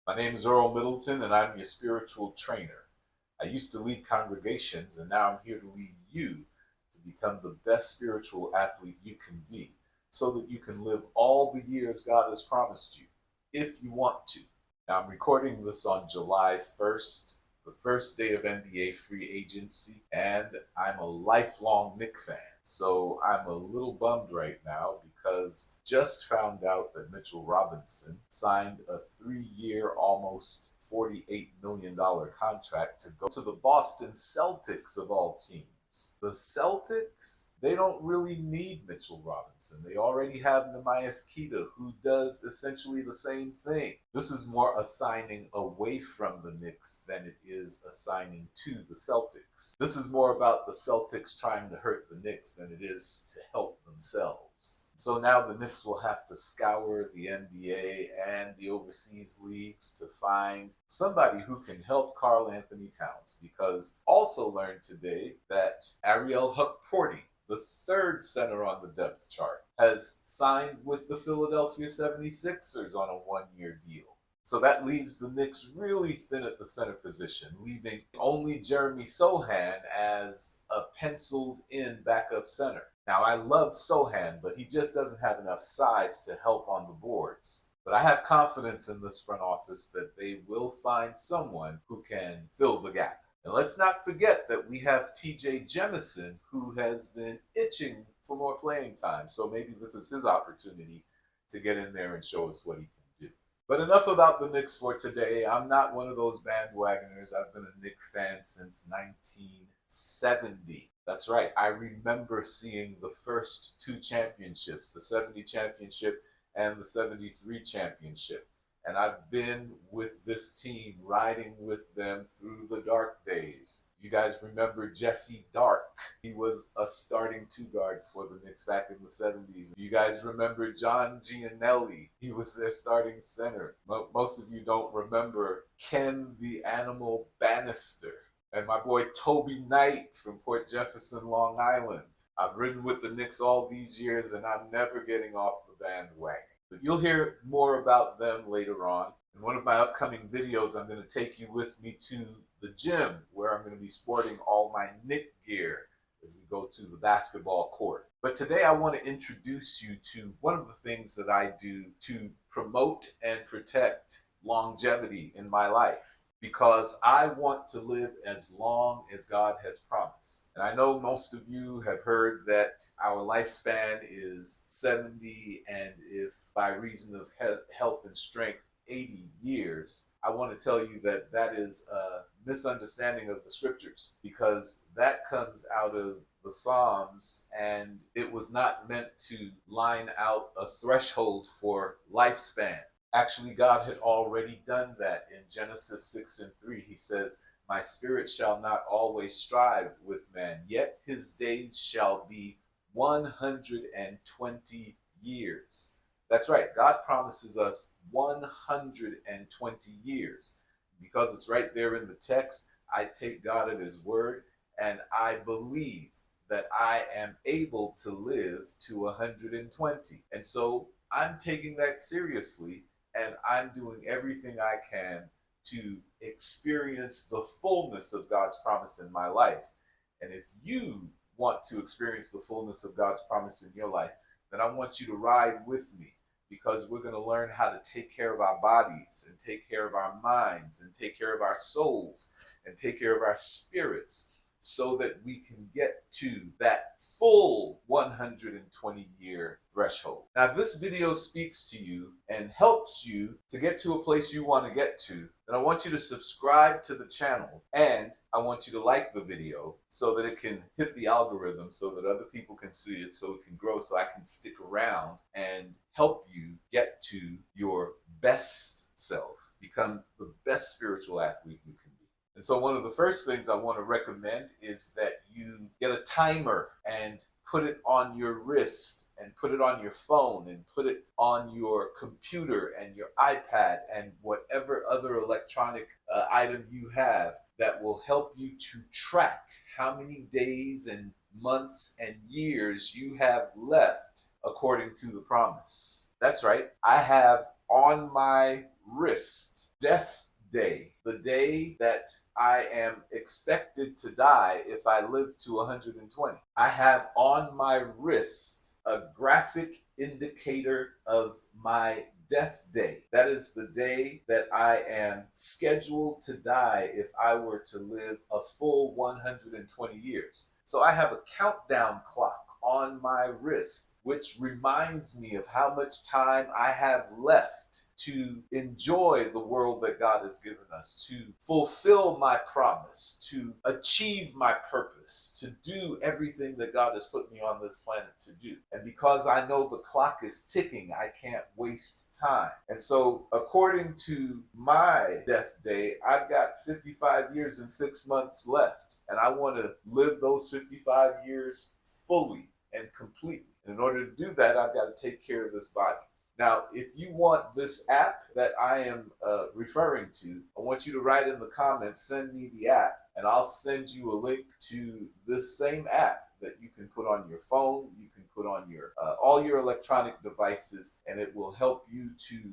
My name is Earl Middleton, and I'm your spiritual trainer. I used to lead congregations, and now I'm here to lead you to become the best spiritual athlete you can be so that you can live all the years God has promised you, if you want to. Now, I'm recording this on July 1st, the first day of NBA free agency, and I'm a lifelong Knick fan. So I'm a little bummed right now because just found out that Mitchell Robinson signed a 3-year, almost $48 million contract to go to the Boston Celtics of all teams. The Celtics, they don't really need Mitchell Robinson. They already have Nehemias Queta, who does essentially the same thing. This is more a signing away from the Knicks than it is a signing to the Celtics. This is more about the Celtics trying to hurt the Knicks than it is to help themselves. So now the Knicks will have to scour the NBA and the overseas leagues to find somebody who can help Karl Anthony Towns, because also learned today that Ariel Hukporti, the third center on the depth chart, has signed with the Philadelphia 76ers on a one-year deal. So that leaves the Knicks really thin at the center position, leaving only Jeremy Sohan as a penciled-in backup center. Now, I love Sohan, but he just doesn't have enough size to help on the boards. But I have confidence in this front office that they will find someone who can fill the gap. And let's not forget that we have TJ Jemison, who has been itching for more playing time. So maybe this is his opportunity to get in there and show us what he can do. But enough about the Knicks for today. I'm not one of those bandwagoners. I've been a Knicks fan since 1970. That's right. I remember seeing the first two championships, the 70 championship and the 73 championship. And I've been with this team, riding with them through the dark days. You guys remember Jesse Dark. He was a starting two guard for the Knicks back in the 70s. You guys remember John Gianelli. He was their starting center. Most of you don't remember Ken the Animal Bannister. And my boy Toby Knight from Port Jefferson, Long Island. I've ridden with the Knicks all these years, and I'm never getting off the bandwagon. But you'll hear more about them later on. In one of my upcoming videos, I'm going to take you with me to the gym, where I'm going to be sporting all my Knick gear as we go to the basketball court. But today I want to introduce you to one of the things that I do to promote and protect longevity in my life, because I want to live as long as God has promised. And I know most of you have heard that our lifespan is 70, and if by reason of health and strength, 80 years. I want to tell you that that is a misunderstanding of the scriptures, because that comes out of the Psalms, and it was not meant to line out a threshold for lifespan. Actually, God had already done that in Genesis 6:3. He says, "My spirit shall not always strive with man, yet his days shall be 120 years." That's right. God promises us 120 years. Because it's right there in the text, I take God at his word, and I believe that I am able to live to 120. And so I'm taking that seriously. And I'm doing everything I can to experience the fullness of God's promise in my life. And if you want to experience the fullness of God's promise in your life, then I want you to ride with me, because we're going to learn how to take care of our bodies and take care of our minds and take care of our souls and take care of our spirits, so that we can get to that full 120-year threshold. Now, if this video speaks to you and helps you to get to a place you want to get to, then I want you to subscribe to the channel, and I want you to like the video so that it can hit the algorithm, so that other people can see it, so it can grow, so I can stick around and help you get to your best self, become the best spiritual athlete you can be. And so one of the first things I want to recommend is that you get a timer and put it on your wrist and put it on your phone and put it on your computer and your iPad and whatever other electronic item you have that will help you to track how many days and months and years you have left according to the promise. That's right. I have on my wrist death day, the day that I am expected to die if I live to 120. I have on my wrist a graphic indicator of my death day. That is the day that I am scheduled to die if I were to live a full 120 years. So I have a countdown clock on my wrist, which reminds me of how much time I have left to enjoy the world that God has given us, to fulfill my promise, to achieve my purpose, to do everything that God has put me on this planet to do. And because I know the clock is ticking, I can't waste time. And so, according to my death day, I've got 55 years and 6 months left, and I want to live those 55 years fully and completely. And in order to do that, I've got to take care of this body. Now, if you want this app that I am referring to, I want you to write in the comments, send me the app, and I'll send you a link to this same app that you can put on your phone, you can put on your all your electronic devices, and it will help you to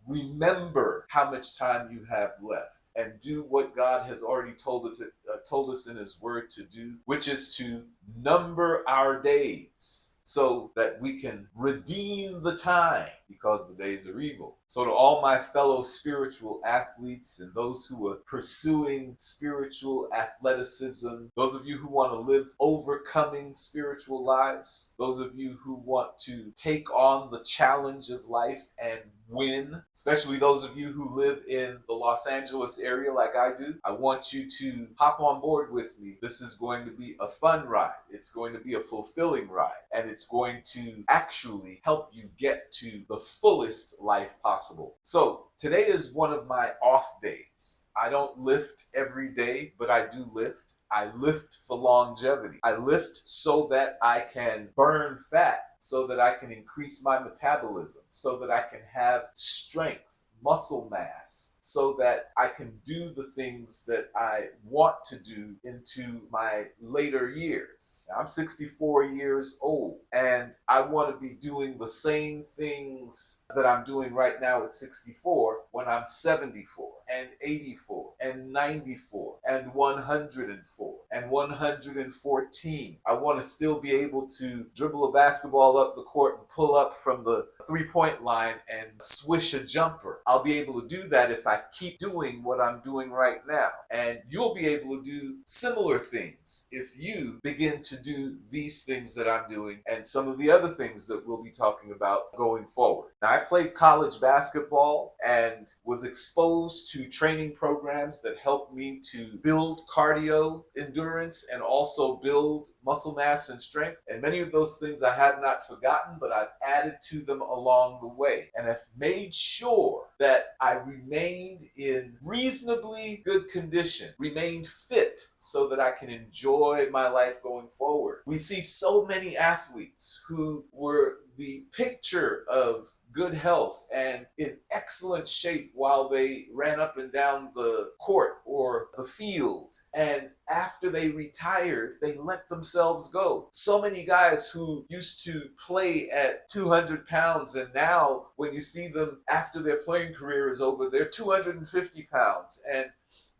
remember how much time you have left and do what God has already told us in His Word to do, which is to number our days so that we can redeem the time because the days are evil. So to all my fellow spiritual athletes and those who are pursuing spiritual athleticism, those of you who want to live overcoming spiritual lives, those of you who want to take on the challenge of life and win, especially those of you who live in the Los Angeles area like I do, I want you to hop on board with me. This is going to be a fun ride. It's going to be a fulfilling ride, and it's going to actually help you get to the fullest life possible. So today is one of my off days. I don't lift every day, but I do lift. I lift for longevity. I lift so that I can burn fat, so that I can increase my metabolism, so that I can have strength, muscle mass, so that I can do the things that I want to do into my later years. Now, I'm 64 years old, and I want to be doing the same things that I'm doing right now at 64 when I'm 74 and 84 and 94 and 104 and 114. I want to still be able to dribble a basketball up the court and pull up from the three-point line and swish a jumper. I'll be able to do that if I keep doing what I'm doing right now. And you'll be able to do similar things if you begin to do these things that I'm doing and some of the other things that we'll be talking about going forward. Now, I played college basketball and was exposed to training programs that helped me to build cardio endurance and also build muscle mass and strength. And many of those things I have not forgotten, but I've added to them along the way and have made sure that I remained in reasonably good condition, remained fit so that I can enjoy my life going forward. We see so many athletes who were the picture of good health and in excellent shape while they ran up and down the court or the field. And after they retired, they let themselves go. So many guys who used to play at 200 pounds, and now when you see them after their playing career is over, they're 250 pounds. And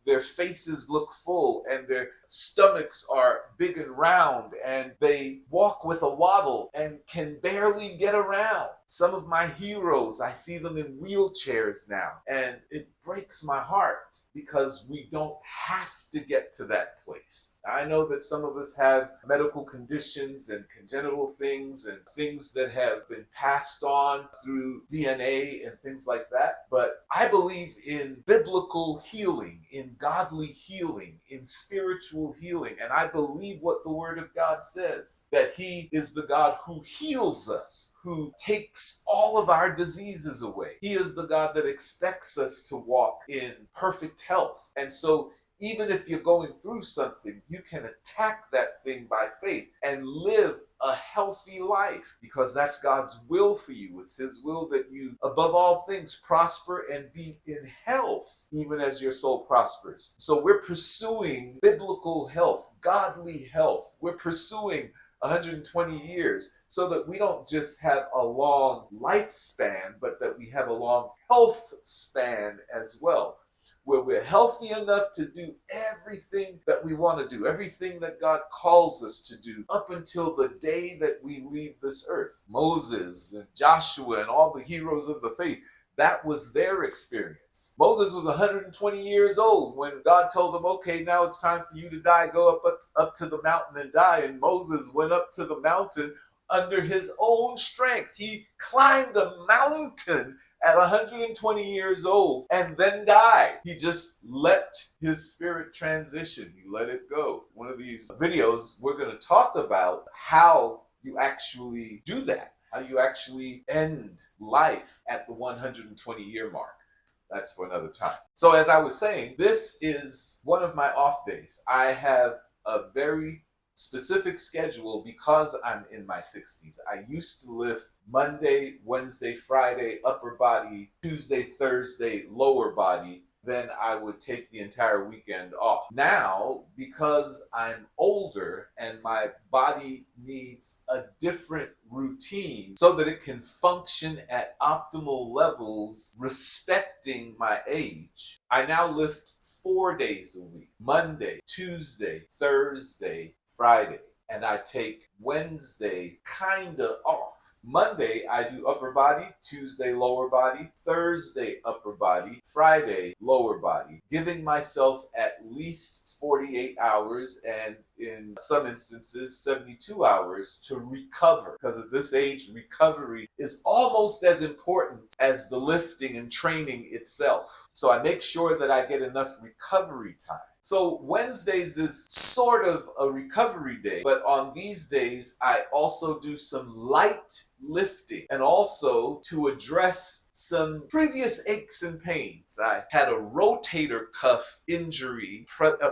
their faces look full and their stomachs are big and round and they walk with a waddle and can barely get around. Some of my heroes, I see them in wheelchairs now, and it breaks my heart because we don't have to get to that place. I know that some of us have medical conditions and congenital things and things that have been passed on through DNA and things like that, but I believe in biblical healing, in godly healing, in spiritual healing, and I believe what the Word of God says, that He is the God who heals us, who takes all of our diseases away. He is the God that expects us to walk in perfect health. And so even if you're going through something, you can attack that thing by faith and live a healthy life because that's God's will for you. It's His will that you, above all things, prosper and be in health, even as your soul prospers. So we're pursuing biblical health, godly health. We're pursuing 120 years, so that we don't just have a long lifespan, but that we have a long health span as well, where we're healthy enough to do everything that we want to do, everything that God calls us to do, up until the day that we leave this earth. Moses and Joshua and all the heroes of the faith, that was their experience. Moses was 120 years old when God told him, okay, now it's time for you to die. Go up to the mountain and die. And Moses went up to the mountain under his own strength. He climbed a mountain at 120 years old and then died. He just let his spirit transition. He let it go. One of these videos, we're going to talk about how you actually do that, how you actually end life at the 120-year mark. That's for another time. So as I was saying, this is one of my off days. I have a very specific schedule because I'm in my 60s. I used to lift Monday, Wednesday, Friday, upper body, Tuesday, Thursday, lower body. Then I would take the entire weekend off. Now, because I'm older and my body needs a different routine so that it can function at optimal levels, respecting my age, I now lift 4 days a week: Monday, Tuesday, Thursday, Friday. And I take Wednesday kinda off. Monday, I do upper body, Tuesday, lower body, Thursday, upper body, Friday, lower body, giving myself at least 48 hours and in some instances 72 hours to recover. Because at this age, recovery is almost as important as the lifting and training itself. So I make sure that I get enough recovery time. So Wednesdays is sort of a recovery day, but on these days, I also do some light lifting and also to address some previous aches and pains. I had a rotator cuff injury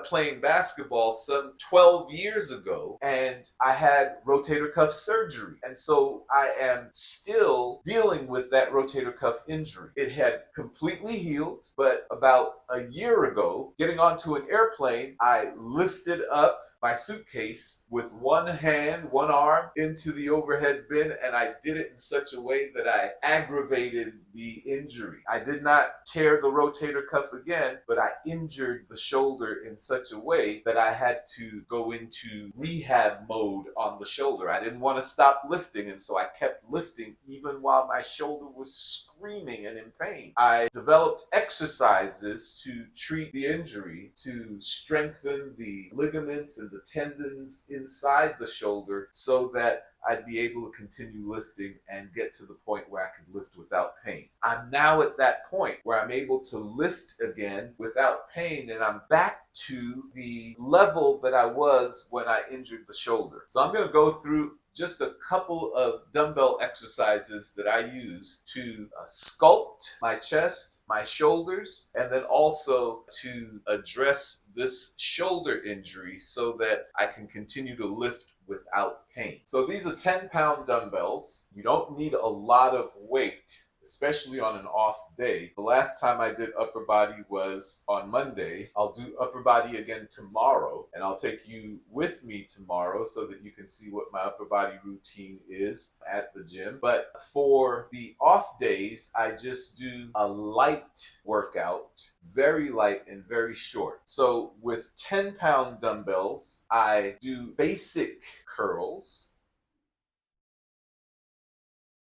playing basketball some 12 years ago, and I had rotator cuff surgery. And so I am still dealing with that rotator cuff injury. It had completely healed, but about a year ago, getting onto an airplane, I lifted up my suitcase with one hand, one arm into the overhead bin, and I did it in such a way that I aggravated the injury. I did not tear the rotator cuff again, but I injured the shoulder in such a way that I had to go into rehab mode on the shoulder. I didn't want to stop lifting, and so I kept lifting even while my shoulder was screaming and in pain. I developed exercises to treat the injury, to strengthen the ligaments and the tendons inside the shoulder so that I'd be able to continue lifting and get to the point where I could lift without pain. I'm now at that point where I'm able to lift again without pain, and I'm back to the level that I was when I injured the shoulder. So I'm going to go through just a couple of dumbbell exercises that I use to sculpt my chest, my shoulders, and then also to address this shoulder injury so that I can continue to lift without pain. So these are 10-pound dumbbells. You don't need a lot of weight, especially on an off day. The last time I did upper body was on Monday. I'll do upper body again tomorrow, and I'll take you with me tomorrow so that you can see what my upper body routine is at the gym. But for the off days, I just do a light workout, very light and very short. So with 10-pound dumbbells, I do basic curls.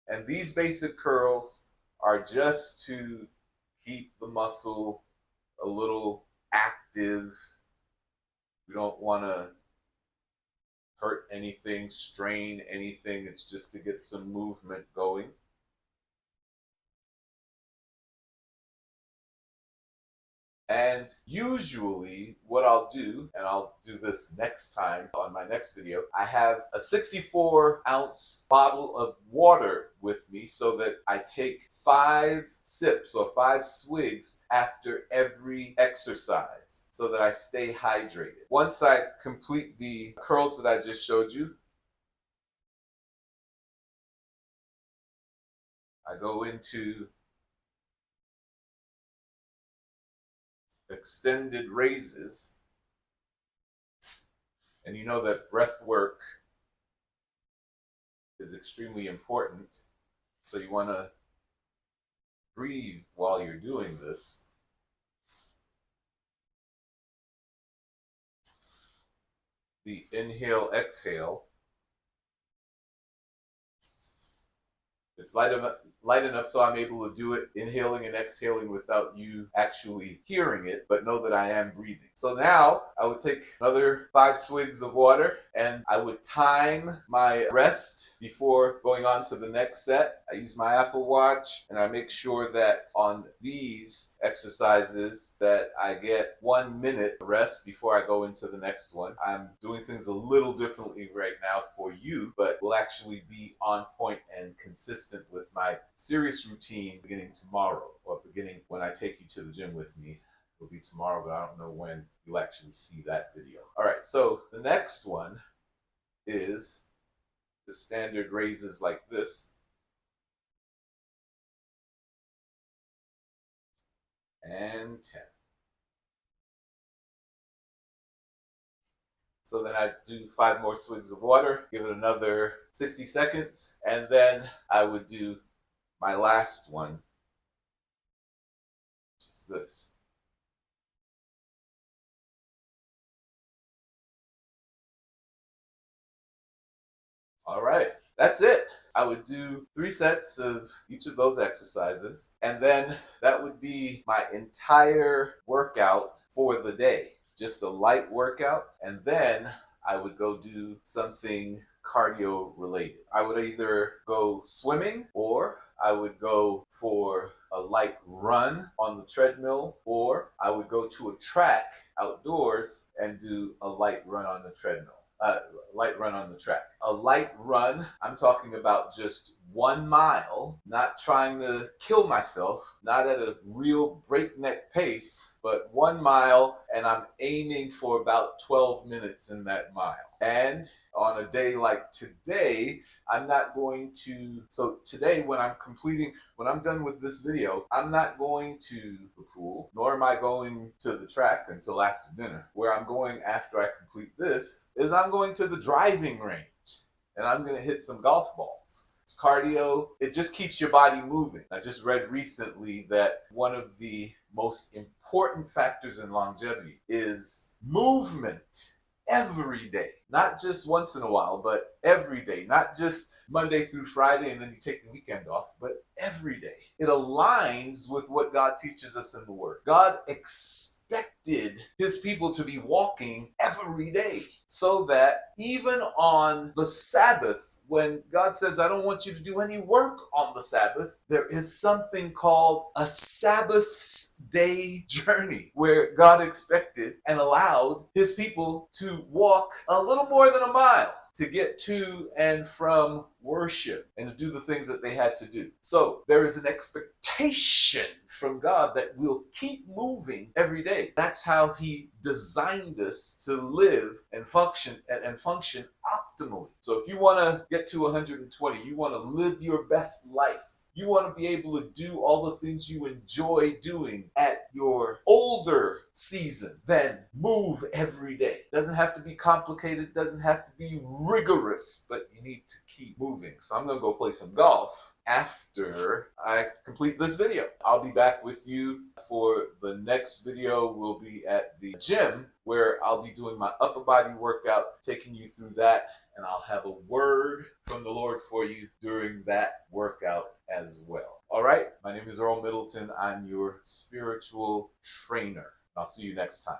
And these basic curls are just to keep the muscle a little active. We don't want to hurt anything, strain anything. It's just to get some movement going. And usually what I'll do, and I'll do this next time on my next video, I have a 64-ounce bottle of water with me so that I take 5 sips or 5 swigs after every exercise so that I stay hydrated. Once I complete the curls that I just showed you, I go into extended raises. And you know that breath work is extremely important. So you want to breathe while you're doing this. The inhale, exhale. It's light enough so I'm able to do it, inhaling and exhaling without you actually hearing it, but know that I am breathing. So now I would take another 5 swigs of water and I would time my rest before going on to the next set. I use my Apple Watch and I make sure that on these exercises that I get 1 minute rest before I go into the next one. I'm doing things a little differently right now for you, but will actually be on point and consistent with my serious routine beginning tomorrow, or beginning when I take you to the gym with me. It'll be tomorrow, but I don't know when you'll actually see that video. All right, so the next one is the standard raises like this. And 10. So then I do 5 more swigs of water, give it another 60 seconds, and then I would do my last one, which is this. All right, that's it. I would do 3 sets of each of those exercises, and then that would be my entire workout for the day. Just a light workout, and then I would go do something cardio related. I would either go swimming, or I would go for a light run on the treadmill, or I would go to a track outdoors and do a light run on the treadmill. Light run on the track. A light run, I'm talking about just 1 mile, not trying to kill myself, not at a real breakneck pace, but 1 mile, and I'm aiming for about 12 minutes in that mile. And on a day like today, I'm not going to, so today when I'm done with this video, I'm not going to the pool, nor am I going to the track until after dinner. Where I'm going after I complete this is I'm going to the driving range and I'm going to hit some golf balls. It's cardio. It just keeps your body moving. I just read recently that one of the most important factors in longevity is movement. Every day, not just once in a while, but every day, not just Monday through Friday and then you take the weekend off, but every day. It aligns with what God teaches us in the Word. God expected his people to be walking every day, so that even on the Sabbath, when God says, I don't want you to do any work on the Sabbath, there is something called a Sabbath day journey, where God expected and allowed his people to walk a little more than a mile to get to and from worship and to do the things that they had to do. So there is an expectation from God that we'll keep moving every day. That's how he designed us to live and function optimally. So if you want to get to 120, you want to live your best life, you want to be able to do all the things you enjoy doing at your older season, then move every day. Doesn't have to be complicated, doesn't have to be rigorous, but you need to keep moving. So I'm going to go play some golf after I complete this video. I'll be back with you for the next video. We'll be at the gym where I'll be doing my upper body workout, taking you through that, and I'll have a word from the Lord for you during that workout as well. All right, my name is Earl Middleton. I'm your spiritual trainer. I'll see you next time.